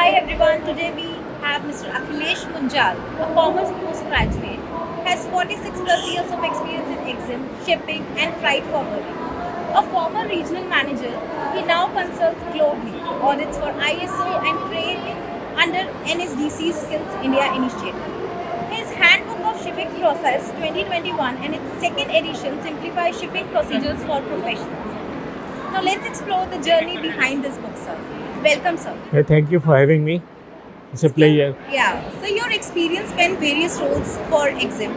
Hi everyone, today we have Mr. Akhilesh Munjal, a commerce postgraduate, has 46 plus years of experience in EXIM, shipping and freight forwarding. A former regional manager, he now consults globally, audits for ISO and trade under NSDC's Skills India initiative. His Handbook of Shipping Process 2021 and its second edition simplifies shipping procedures for professionals. Now let's explore the journey behind this book, sir. Welcome, sir. Thank you for having me. It's a pleasure. Yeah. So your experience spanned various roles for EXIM,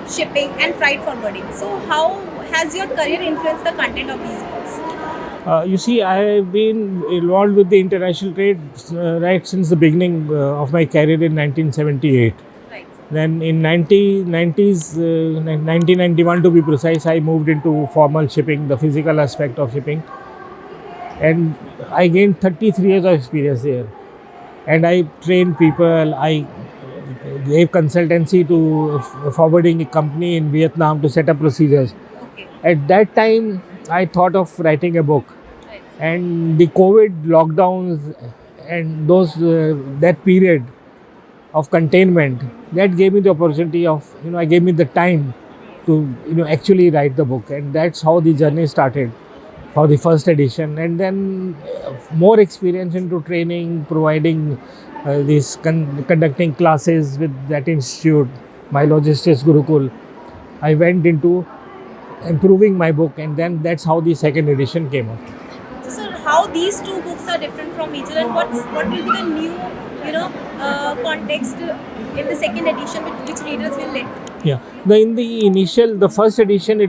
shipping and freight forwarding. So how has your career influenced the content of these books? You see, I have been involved with the international trade right since the beginning of my career in 1978. Right. Then in 1991 to be precise, I moved into formal shipping, the physical aspect of shipping. And I gained 33 years of experience there. And I trained people, I gave consultancy to a forwarding company in Vietnam to set up procedures. Okay. At that time, I thought of writing a book. Right. And the COVID lockdowns and that period of containment, that gave me the opportunity of, gave me the time to, actually write the book. And that's how the journey started for the first edition. And then more experience into training, providing conducting classes with that institute, my logistics Gurukul. I went into improving my book, and then that's how the second edition came out. So, sir, how these two books are different from each other, and what will be the new, context in the second edition which readers will let? Yeah, the first edition, we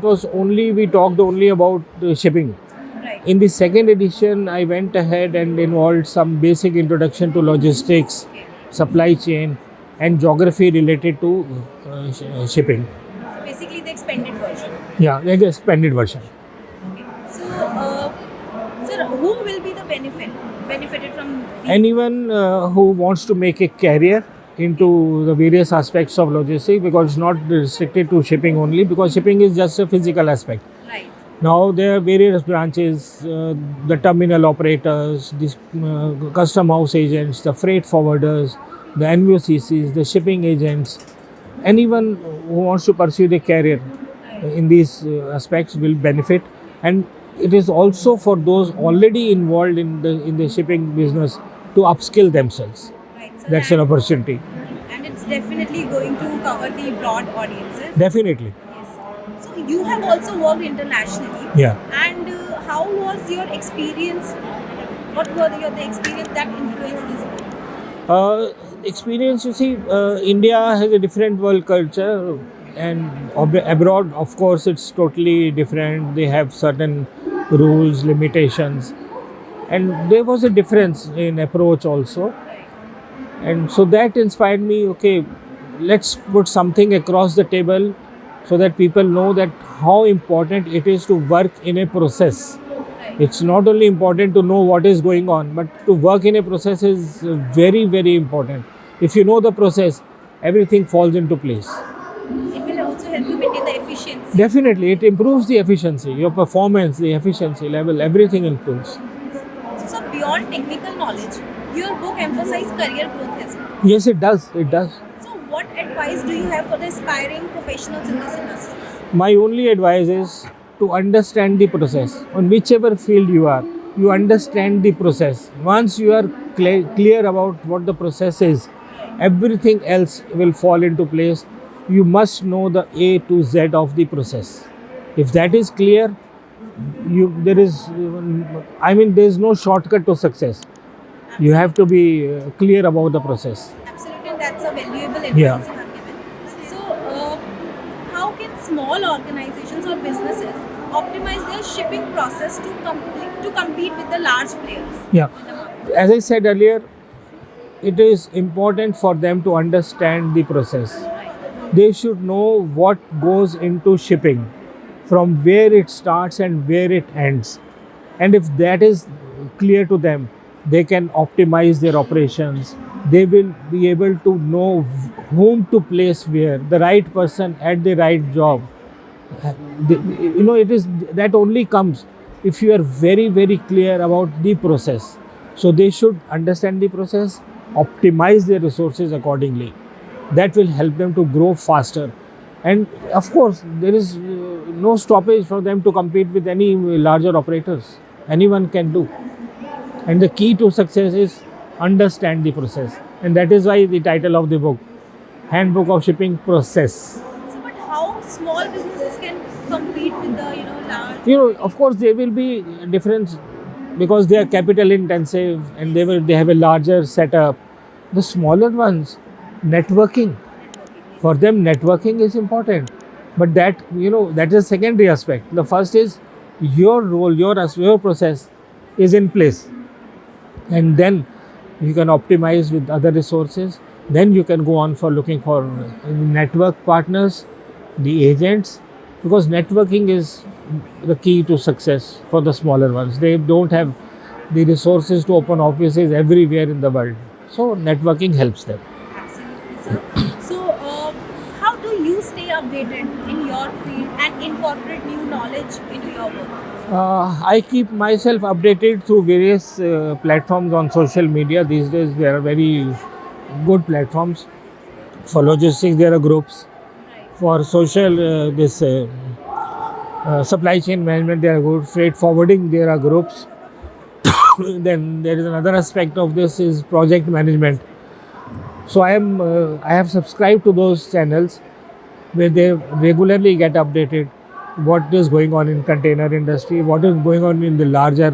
talked only about shipping. Right. In the second edition, I went ahead and involved some basic introduction to logistics, Okay. supply chain, and geography related to shipping. So basically the expanded version. Yeah, like the expanded version. Okay. So, sir, who will be the benefited from these? Anyone who wants to make a career into the various aspects of logistics, because it's not restricted to shipping only, because shipping is just a physical aspect. Right. Now there are various branches, the terminal operators, the custom house agents, the freight forwarders, the NVOCCs, the shipping agents. Anyone who wants to pursue the career in these aspects will benefit, and it is also for those already involved in the shipping business to upskill themselves. Right. So That's an opportunity. and it's definitely going to cover the broad audiences. Definitely. Yes. So you have also worked internationally. Yeah. And how was your experience? What were the experience that influenced this book? Experience, you see, India has a different world culture, and abroad, of course, it's totally different. They have certain rules, limitations, and there was a difference in approach also. And so that inspired me, okay, let's put something across the table so that people know that how important it is to work in a process. It's not only important to know what is going on, but to work in a process is very, very important. If you know the process, everything falls into place. It will also help you maintain the efficiency. Definitely, it improves the efficiency, your performance, the efficiency level, everything improves. So beyond technical knowledge, your book emphasizes career growth as well. Yes, it does. It does. So what advice do you have for the aspiring professionals in this industry? My only advice is to understand the process. On whichever field you are, you understand the process. Once you are clear about what the process is, everything else will fall into place. You must know the A to Z of the process. If that is clear, there is no shortcut to success. You have to be clear about the process. Absolutely, and that's a valuable advice Yeah. you have given. So, how can small organizations or businesses optimize their shipping process to compete with the large players? Yeah. As I said earlier, it is important for them to understand the process. They should know what goes into shipping, from where it starts and where it ends. And if that is clear to them, they can optimize their operations. They will be able to know whom to place where, the right person at the right job. It is that only comes if you are very, very clear about the process. So they should understand the process optimize their resources accordingly. That will help them to grow faster. And of course, there is no stoppage for them to compete with any larger operators. Anyone can do. And the key to success is understand the process. And that is why the title of the book, Handbook of Shipping Process. So, but how small businesses can compete with the large? Of course, there will be difference because they are capital intensive and they have a larger setup. The smaller ones, networking. For them, networking is important. But that is a secondary aspect. The first is your role, your process is in place, and then you can optimize with other resources. Then you can go on for looking for network partners, the agents, because networking is the key to success for the smaller ones. They don't have the resources to open offices everywhere in the world. So networking helps them. Absolutely, sir. So, how do you stay updated in your field and incorporate new knowledge into your work? I keep myself updated through various platforms on social media. These days, there are very good platforms. For logistics, there are groups. Right. For social, supply chain management, there are good. Freight forwarding, there are groups. Then there is another aspect of this is project management. So I have subscribed to those channels where they regularly get updated what is going on in container industry, what is going on in the larger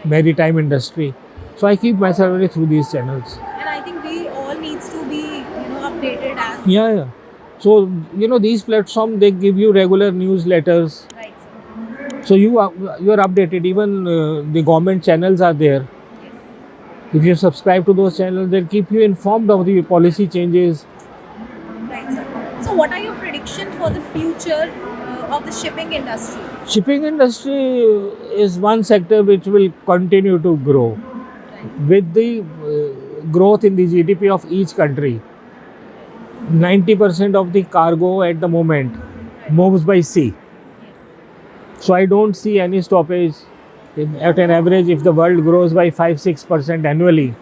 maritime industry. So I keep myself really through these channels. And I think we all needs to be updated as Yeah. So these platforms, they give you regular newsletters. right, sir. So you are updated. Even the government channels are there. Yes. If you subscribe to those channels, they'll keep you informed of the policy changes. Right, sir. So, what are your predictions for the future of the shipping industry? Shipping industry is one sector which will continue to grow. Right. With the growth in the GDP of each country, 90% of the cargo at the moment moves by sea. So I don't see any stoppage. At an average, if the world grows by 5-6% annually,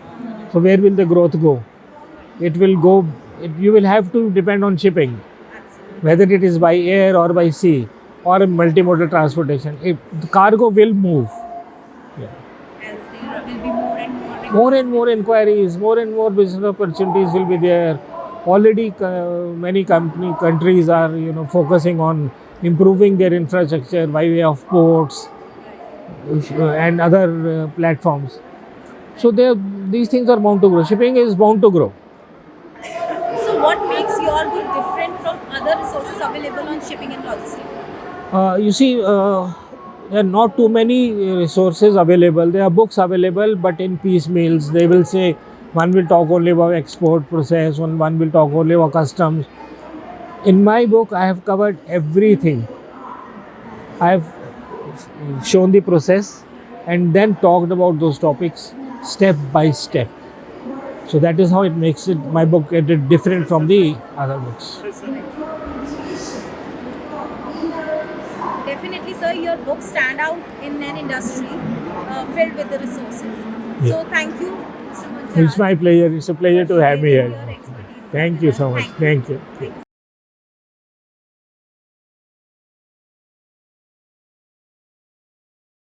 so where will the growth go? It will go. You will have to depend on shipping, Absolutely. whether it is by air or by sea or multimodal transportation. The cargo will move. Yeah. As there will be more and more. More and more inquiries, more and more business opportunities will be there. Already, many countries are focusing on improving their infrastructure by way of ports and other platforms. So these things are bound to grow. Shipping is bound to grow. So, what makes your book different from other resources available on shipping and logistics? You see, there are not too many resources available. There are books available, but in piecemeals. They will say one will talk only about export process, one will talk only about customs. In my book, I have covered everything. I have shown the process and then talked about those topics step by step. So that is how it makes my book different from the other books. Definitely, sir, your books stand out in an industry filled with the resources. Yeah. So, thank you, Mr. Munjal. It's my pleasure. It's a pleasure to have me Your here. expertise. Thank you so much. Thank you. Thank you.